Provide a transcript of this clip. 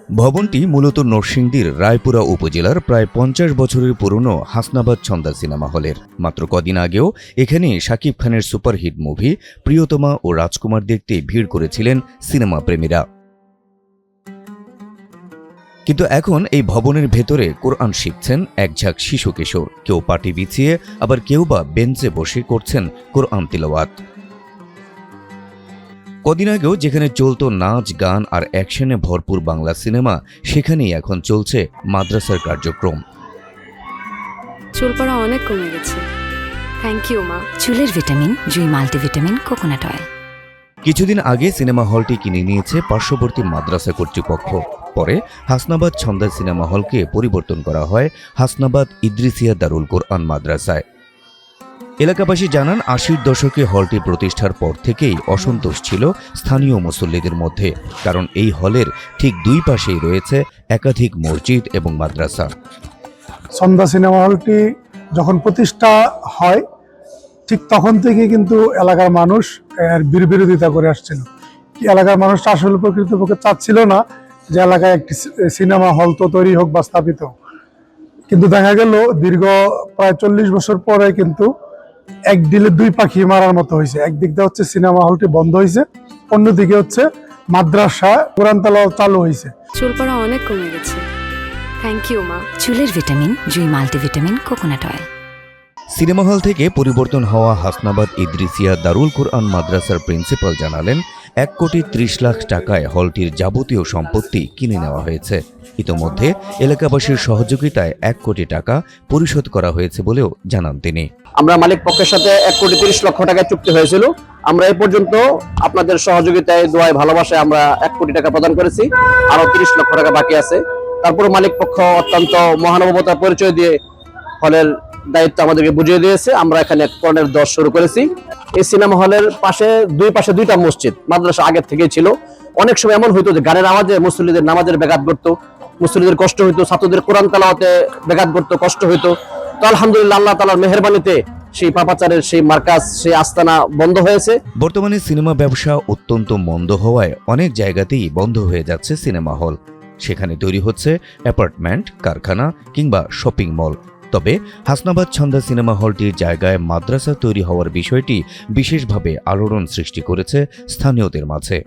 ভবনটি মূলত নরসিংদীর রায়পুরা উপজেলার প্রায় ৫০ বছরের পুরনো হাসনাবাদ ছন্দা সিনেমা হলের। মাত্র কদিন আগেও এখানে শাকিব খানের সুপারহিট মুভি প্রিয়তমা ও রাজকুমার দেখতে ভিড় করেছিলেন সিনেমা প্রেমীরা। কিন্তু এখন এই ভবনের ভেতরে কোরআন শিখছেন একঝাঁক শিশু কিশোর। কেউ পাটি বিছিয়ে, আবার কেউ বা বেঞ্চে বসে করছেন কোরআন তিলাওয়াত। কদিন আগেও যেখানে চলত নাচ, গান আর অ্যাকশনে ভরপুর বাংলা সিনেমা, সেখানেই এখন চলছে মাদ্রাসার কার্যক্রম। চুল পড়া অনেক কমে গেছে। থ্যাংক ইউ মা। চুলের ভিটামিন জুই মাল্টিভিটামিন কোকোনাট অয়েল। কিছুদিন আগে সিনেমা হলটি কিনে নিয়েছে পার্শ্ববর্তী মাদ্রাসা কর্তৃপক্ষ। পরে হাসনাবাদ ছন্দা সিনেমা হলকে পরিবর্তন করা হয় হাসনাবাদ ইদ্রিসিয়া দারুল কোরআন মাদ্রাসায়। এলাকাবাসী জানান, ৮০-র দশকে হলটি প্রতিষ্ঠার পর থেকেই অসন্তোষ ছিল স্থানীয় মুসল্লিদের মধ্যে, কারণ এই হলের ঠিক দুই পাশেই রয়েছে একাধিক মসজিদ এবং মাদ্রাসা। ছন্দা সিনেমা হলটি যখন প্রতিষ্ঠা হয় ঠিক তখন থেকে কিন্তু এলাকার মানুষ এর বিরোধিতা করে আসছিল। এলাকার মানুষ আসলে প্রকৃতপক্ষে চাচ্ছিল না যে এলাকায় একটি সিনেমা হল তো তৈরি হোক বা স্থাপিত হোক। কিন্তু দেখা গেল দীর্ঘ প্রায় ৪০ বছর পরে কিন্তু এক ডিলে দুই পাখি মারার মতো হয়েছে। একদিক দিয়ে হচ্ছে সিনেমা হলটি বন্ধ হয়েছে, অন্যদিকে হচ্ছে মাদ্রাসা কোরআন তেলাওয়াত চালু হয়েছে। চুল পড়া অনেক কমে গেছে। থ্যাংক ইউ মা। চুলের ভিটামিন জুই multivitamin coconut oil. Cinema hall থেকে পরিবর্তন হওয়া হাসনাবাদ ইদ্রিসিয়া দারুল কোরআন মাদ্রাসার প্রিন্সিপাল জানালেন, ১,৩০,০০,০০০ টাকায় হলটির যাবতীয় সম্পত্তি কিনে নেওয়া হয়েছে। ইতোমধ্যে এলাকাবাসীর সহযোগিতায় ১ কোটি টাকা পরিশোধ করা হয়েছে বলেও জানান তিনি। আমরা মালিক পক্ষের সাথে ১,৩০,০০,০০০ টাকা চুক্তি হয়েছিল। আমরা এই পর্যন্ত আপনাদের সহযোগিতায়, দোয়ায়, ভালোবাসায় আমরা ১ কোটি টাকা প্রদান করেছি। আরো ৩০ লক্ষ টাকা বাকি আছে। তারপরে মালিক পক্ষ অত্যন্ত মহানুভবতার পরিচয় দিয়ে হলের দায়িত্ব আমাদেরকে বুঝিয়ে দিয়েছে। আমরা এখানে কোরআনের দর্শ শুরু করেছি। এই সিনেমা হলের দুই পাশে দুইটা মসজিদ মাদ্রাসা আগের থেকেই ছিল। অনেক সময় এমন হইতো যে গানের আওয়াজে মুসল্লিদের নামাজের ব্যাঘাত ঘটতো, মুসল্লিদের কষ্ট হইতো, ছাত্রদের কোরআন তেলাওয়াতে ব্যাঘাত ঘটতো, কষ্ট হইতো। তো আলহামদুলিল্লাহ, আল্লাহ তাআলার মেহেরবানিতে সেই পাপাচারের সেই মার্কাজ, সেই আস্তানা বন্ধ হয়েছে। বর্তমানে সিনেমা ব্যবসা অত্যন্ত মন্দ হওয়ায় অনেক জায়গাতেই বন্ধ হয়ে যাচ্ছে সিনেমা হল। সেখানে তৈরি হচ্ছে অ্যাপার্টমেন্ট, কারখানা কিংবা শপিং মল। তবে হাসনাবাদ ছন্দা সিনেমা হলটির জায়গায় মাদ্রাসা তৈরি হওয়ার বিষয়টি বিশেষভাবে আলোড়ন সৃষ্টি করেছে স্থানীয়দের মাঝে।